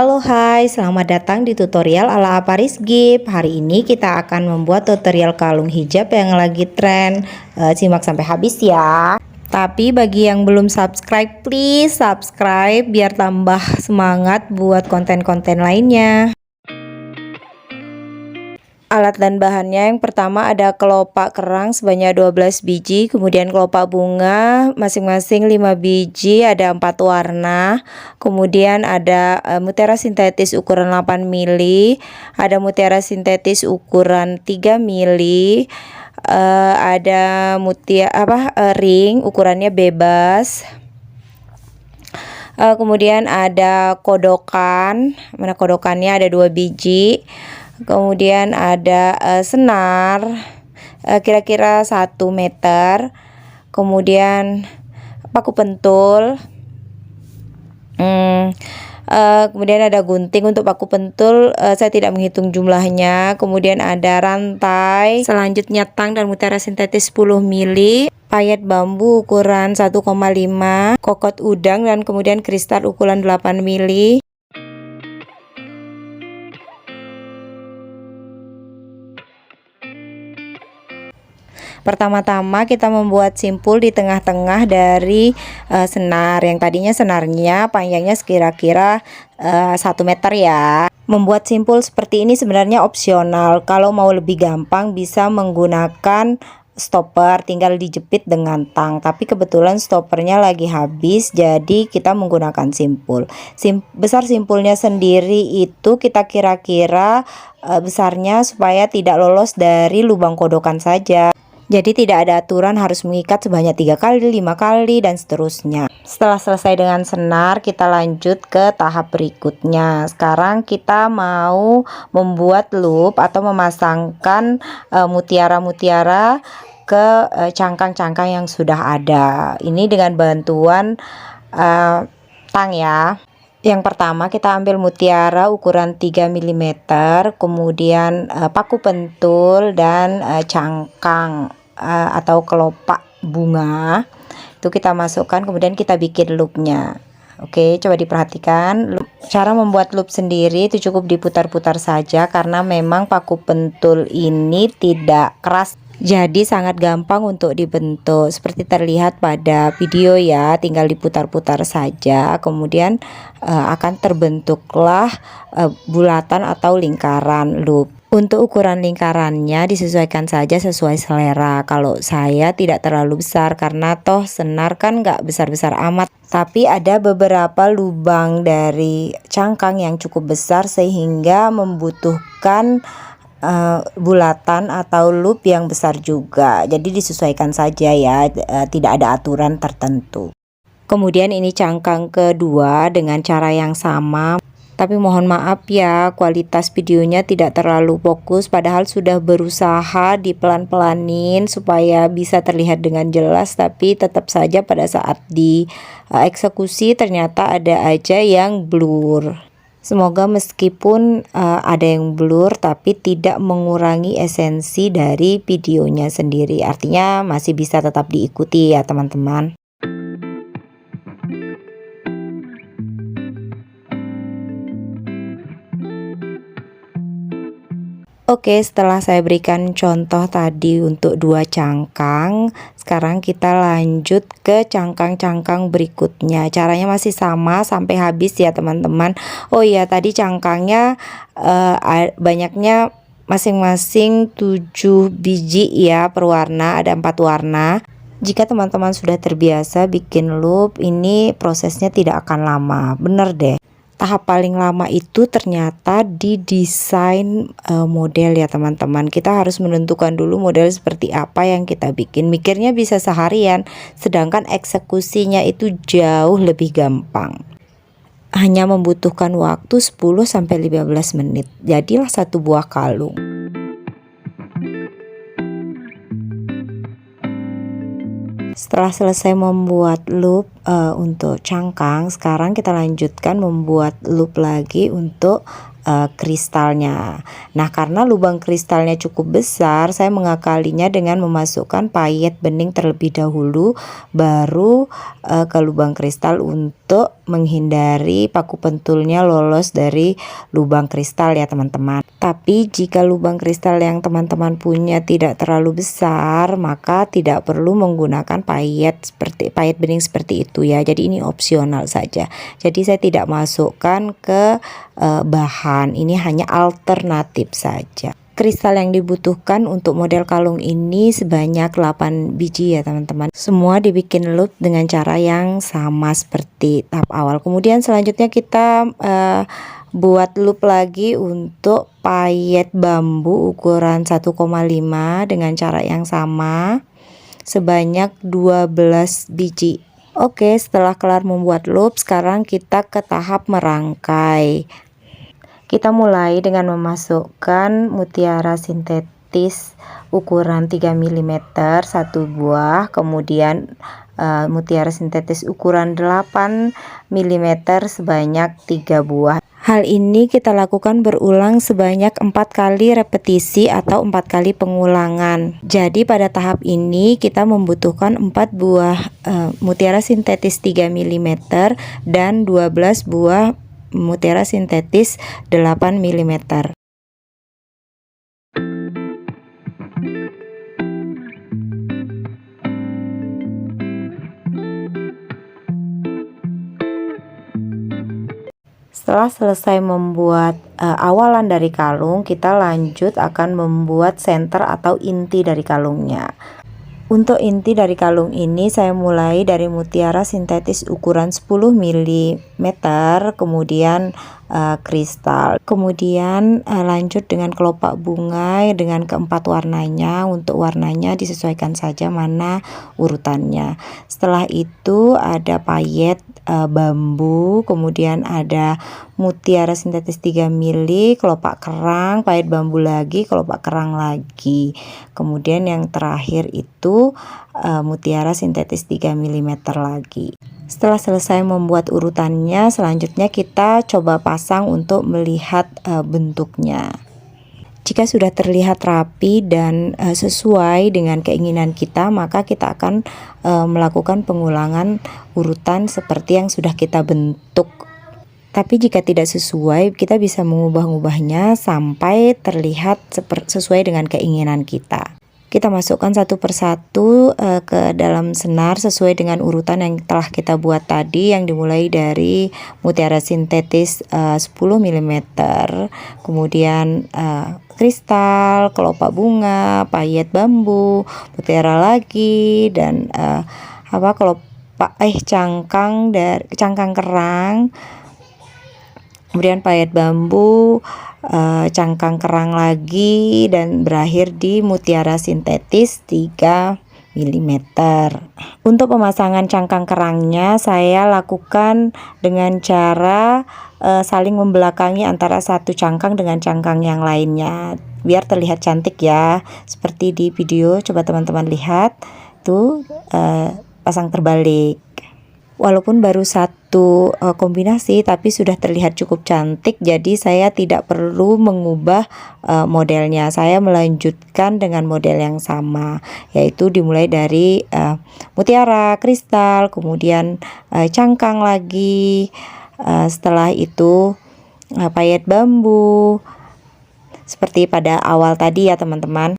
Halo hai, selamat datang di tutorial ala Aparis Gift. Hari ini kita akan membuat tutorial kalung hijab yang lagi tren. Simak sampai habis ya. Tapi bagi yang belum subscribe, please subscribe biar tambah semangat buat konten-konten lainnya. Alat dan bahannya, yang pertama ada kelopak kerang sebanyak 12 biji, kemudian kelopak bunga masing-masing 5 biji, ada 4 warna, kemudian ada mutiara sintetis ukuran 8 mili, ada mutiara sintetis ukuran 3 mili, ada ring ukurannya bebas. Kemudian ada kodokan, mana kodokannya ada 2 biji. Kemudian ada senar kira-kira 1 meter. Kemudian paku pentul. Kemudian ada gunting untuk paku pentul, saya tidak menghitung jumlahnya. Kemudian ada rantai, selanjutnya tang dan mutiara sintetis 10 mili, payet bambu ukuran 1,5, kokot udang, dan kemudian kristal ukuran 8 mili. Pertama-tama kita membuat simpul di tengah-tengah dari senar. Yang tadinya senarnya panjangnya kira-kira 1 meter ya. Membuat simpul seperti ini sebenarnya opsional. Kalau mau lebih gampang bisa menggunakan stopper, tinggal dijepit dengan tang. Tapi kebetulan stoppernya lagi habis, jadi kita menggunakan simpul. Besar simpulnya sendiri itu kita kira-kira besarnya supaya tidak lolos dari lubang kodokan saja. Jadi tidak ada aturan harus mengikat sebanyak 3 kali, 5 kali, dan seterusnya. Setelah selesai dengan senar, kita lanjut ke tahap berikutnya. Sekarang kita mau membuat loop atau memasangkan mutiara-mutiara ke cangkang-cangkang yang sudah ada. Ini dengan bantuan tang ya. Yang pertama kita ambil mutiara ukuran 3 mm, kemudian paku pentul dan cangkang atau kelopak bunga itu kita masukkan, kemudian kita bikin loopnya. Oke, coba diperhatikan cara membuat loop sendiri itu cukup diputar-putar saja karena memang paku pentul ini tidak keras, jadi sangat gampang untuk dibentuk seperti terlihat pada video ya. Tinggal diputar-putar saja, kemudian akan terbentuklah bulatan atau lingkaran loop. Untuk ukuran lingkarannya disesuaikan saja sesuai selera. Kalau saya tidak terlalu besar karena toh senar kan nggak besar-besar amat. Tapi ada beberapa lubang dari cangkang yang cukup besar sehingga membutuhkan bulatan atau loop yang besar juga. Jadi disesuaikan saja ya, tidak ada aturan tertentu. Kemudian ini cangkang kedua dengan cara yang sama. Tapi mohon maaf ya, kualitas videonya tidak terlalu fokus, padahal sudah berusaha dipelan-pelanin supaya bisa terlihat dengan jelas, tapi tetap saja pada saat di eksekusi ternyata ada aja yang blur. Semoga meskipun ada yang blur tapi tidak mengurangi esensi dari videonya sendiri. Artinya masih bisa tetap diikuti ya teman-teman. Oke, setelah saya berikan contoh tadi untuk 2 cangkang, sekarang kita lanjut ke cangkang-cangkang berikutnya. Caranya masih sama sampai habis ya teman-teman. Oh iya, tadi cangkangnya banyaknya masing-masing 7 biji ya per warna, ada 4 warna. Jika teman-teman sudah terbiasa bikin loop, ini prosesnya tidak akan lama, bener deh. Tahap paling lama itu ternyata di desain model ya teman-teman. Kita harus menentukan dulu model seperti apa yang kita bikin. Mikirnya bisa seharian, sedangkan eksekusinya itu jauh lebih gampang. Hanya membutuhkan waktu 10-15 menit. Jadilah satu buah kalung. Setelah selesai membuat loop untuk cangkang, sekarang kita lanjutkan membuat loop lagi untuk kristalnya. Nah, karena lubang kristalnya cukup besar, saya mengakalinya dengan memasukkan payet bening terlebih dahulu, baru ke lubang kristal untuk menghindari paku pentulnya lolos dari lubang kristal ya teman-teman. Tapi jika lubang kristal yang teman-teman punya tidak terlalu besar, maka tidak perlu menggunakan payet bening seperti itu ya. Jadi ini opsional saja. Jadi saya tidak masukkan ke bahan, ini hanya alternatif saja. Kristal yang dibutuhkan untuk model kalung ini sebanyak 8 biji ya teman-teman. Semua dibikin loop dengan cara yang sama seperti tahap awal. Kemudian selanjutnya kita buat loop lagi untuk payet bambu ukuran 1,5 dengan cara yang sama sebanyak 12 biji. Oke, setelah kelar membuat loop, sekarang kita ke tahap merangkai. Kita mulai dengan memasukkan mutiara sintetis ukuran 3 mm satu buah, kemudian mutiara sintetis ukuran 8 mm sebanyak 3 buah. Hal ini kita lakukan berulang sebanyak 4 kali repetisi atau 4 kali pengulangan. Jadi pada tahap ini kita membutuhkan 4 buah mutiara sintetis 3 mm dan 12 buah mutiara sintetis 8 mm. Setelah selesai membuat awalan dari kalung, kita lanjut akan membuat senter atau inti dari kalungnya. Untuk inti dari kalung ini saya mulai dari mutiara sintetis ukuran 10 mm, kemudian kristal, kemudian lanjut dengan kelopak bunga dengan keempat warnanya. Untuk warnanya disesuaikan saja mana urutannya. Setelah itu ada payet bambu, kemudian ada mutiara sintetis 3 mili, kelopak kerang, payet bambu lagi, kelopak kerang lagi. Kemudian yang terakhir itu mutiara sintetis 3 mm lagi. Setelah selesai membuat urutannya, selanjutnya kita coba pasang untuk melihat bentuknya. Jika sudah terlihat rapi dan sesuai dengan keinginan kita, maka kita akan melakukan pengulangan urutan seperti yang sudah kita bentuk. Tapi jika tidak sesuai, kita bisa mengubah-ubahnya sampai terlihat sesuai dengan keinginan kita. Kita masukkan satu persatu ke dalam senar sesuai dengan urutan yang telah kita buat tadi, yang dimulai dari mutiara sintetis 10 mm, kemudian kristal, kelopak bunga, payet bambu, mutiara lagi, dan cangkang kerang, kemudian payet bambu, cangkang kerang lagi, dan berakhir di mutiara sintetis 3 mm. Untuk pemasangan cangkang kerangnya saya lakukan dengan cara saling membelakangi antara satu cangkang dengan cangkang yang lainnya biar terlihat cantik ya, seperti di video. Coba teman-teman lihat tuh, pasang terbalik. Walaupun baru satu kombinasi tapi sudah terlihat cukup cantik, jadi saya tidak perlu mengubah modelnya. Saya melanjutkan dengan model yang sama, yaitu dimulai dari mutiara, kristal, kemudian cangkang lagi, setelah itu payet bambu, seperti pada awal tadi ya teman-teman.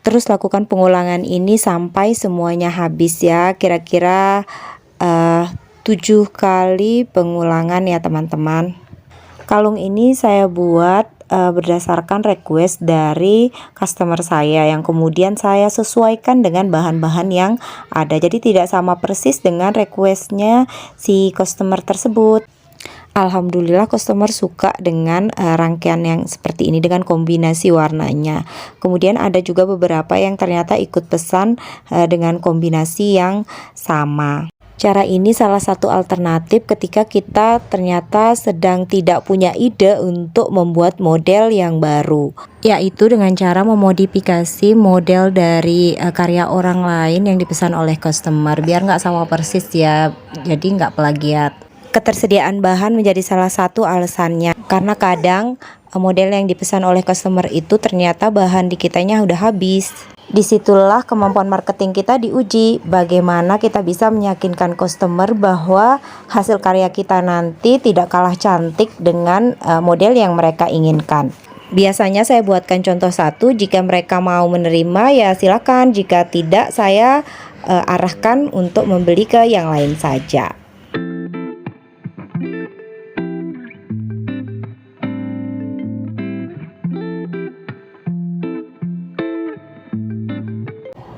Terus lakukan pengulangan ini sampai semuanya habis ya, kira-kira 7 kali pengulangan ya teman-teman. Kalung ini saya buat berdasarkan request dari customer saya, yang kemudian saya sesuaikan dengan bahan-bahan yang ada. Jadi tidak sama persis dengan requestnya si customer tersebut. Alhamdulillah customer suka dengan rangkaian yang seperti ini dengan kombinasi warnanya. Kemudian ada juga beberapa yang ternyata ikut pesan dengan kombinasi yang sama. Cara ini salah satu alternatif ketika kita ternyata sedang tidak punya ide untuk membuat model yang baru, yaitu dengan cara memodifikasi model dari karya orang lain yang dipesan oleh customer biar nggak sama persis ya, jadi nggak plagiat. Ketersediaan bahan menjadi salah satu alasannya, karena kadang model yang dipesan oleh customer itu ternyata bahan di kitanya udah habis. Disitulah kemampuan marketing kita diuji, bagaimana kita bisa meyakinkan customer bahwa hasil karya kita nanti tidak kalah cantik dengan model yang mereka inginkan. Biasanya saya buatkan contoh satu, jika mereka mau menerima ya silakan, jika tidak saya arahkan untuk membeli ke yang lain saja.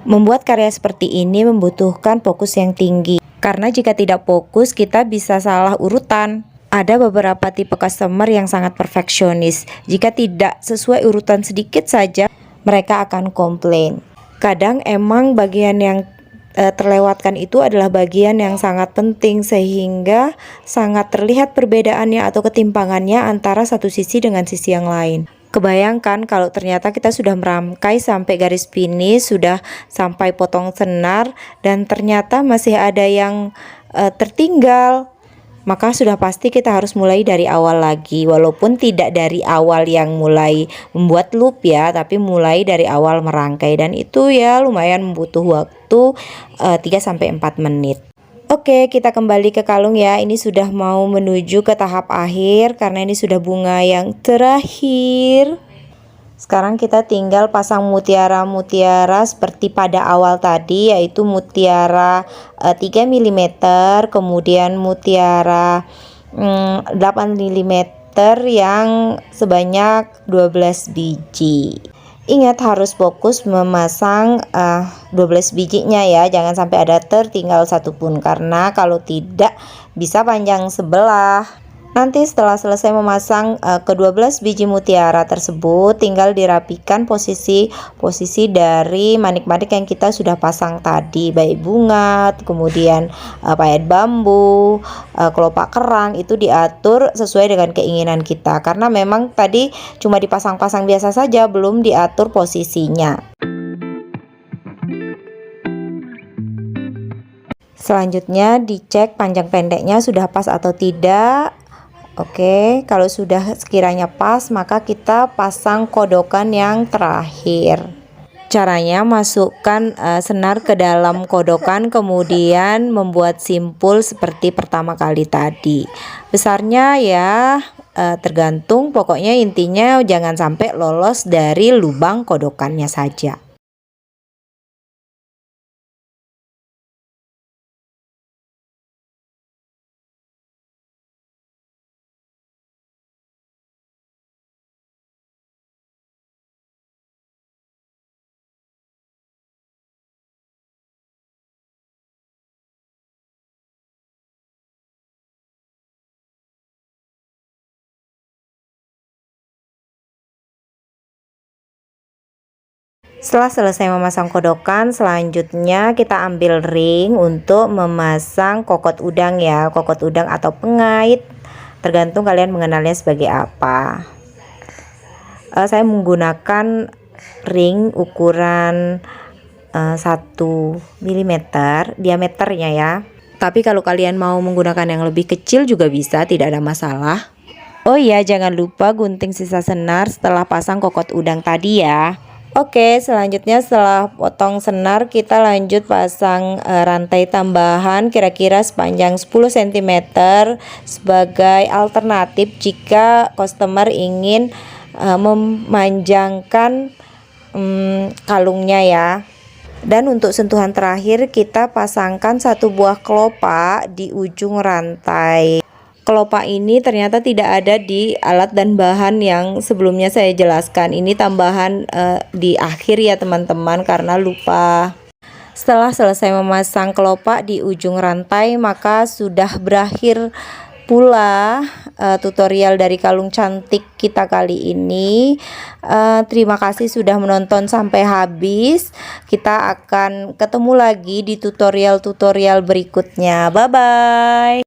Membuat karya seperti ini membutuhkan fokus yang tinggi, karena jika tidak fokus kita bisa salah urutan. Ada beberapa tipe customer yang sangat perfeksionis. Jika tidak sesuai urutan sedikit saja, mereka akan komplain. Kadang emang bagian yang terlewatkan itu adalah bagian yang sangat penting, sehingga sangat terlihat perbedaannya atau ketimpangannya antara satu sisi dengan sisi yang lain. Kebayangkan kalau ternyata kita sudah merangkai sampai garis finish, sudah sampai potong senar, dan ternyata masih ada yang tertinggal, maka sudah pasti kita harus mulai dari awal lagi. Walaupun tidak dari awal yang mulai membuat loop ya, tapi mulai dari awal merangkai, dan itu ya lumayan membutuh waktu 3-4 menit. Oke, kita kembali ke kalung ya. Ini sudah mau menuju ke tahap akhir karena ini sudah bunga yang terakhir. Sekarang kita tinggal pasang mutiara-mutiara seperti pada awal tadi, yaitu mutiara 3 mm, kemudian mutiara 8 mm yang sebanyak 12 biji. Ingat harus fokus memasang 12 bijinya ya, jangan sampai ada tertinggal satupun, karena kalau tidak bisa panjang sebelah. Nanti setelah selesai memasang ke-12 biji mutiara tersebut, tinggal dirapikan posisi dari manik-manik yang kita sudah pasang tadi, baik bunga, kemudian payet bambu, kelopak kerang, itu diatur sesuai dengan keinginan kita, karena memang tadi cuma dipasang-pasang biasa saja, belum diatur posisinya. Selanjutnya dicek panjang pendeknya sudah pas atau tidak. Oke, kalau sudah sekiranya pas, maka kita pasang kodokan yang terakhir. Caranya masukkan senar ke dalam kodokan, kemudian membuat simpul seperti pertama kali tadi. Besarnya ya tergantung, pokoknya intinya jangan sampai lolos dari lubang kodokannya saja. Setelah selesai memasang kodokan, selanjutnya kita ambil ring untuk memasang kokot udang ya, kokot udang atau pengait, tergantung kalian mengenalnya sebagai apa. Saya menggunakan ring ukuran 1 mm diameternya ya, tapi kalau kalian mau menggunakan yang lebih kecil juga bisa, tidak ada masalah. Oh iya, jangan lupa gunting sisa senar setelah pasang kokot udang tadi ya. Oke, selanjutnya setelah potong senar, kita lanjut pasang rantai tambahan kira-kira sepanjang 10 cm sebagai alternatif jika customer ingin memanjangkan kalungnya ya. Dan untuk sentuhan terakhir kita pasangkan satu buah kelopak di ujung rantai. Kelopak ini ternyata tidak ada di alat dan bahan yang sebelumnya saya jelaskan. Ini tambahan di akhir ya teman-teman, karena lupa. Setelah selesai memasang kelopak di ujung rantai, maka sudah berakhir pula tutorial dari kalung cantik kita kali ini. Terima kasih sudah menonton sampai habis. Kita akan ketemu lagi di tutorial-tutorial berikutnya. Bye bye.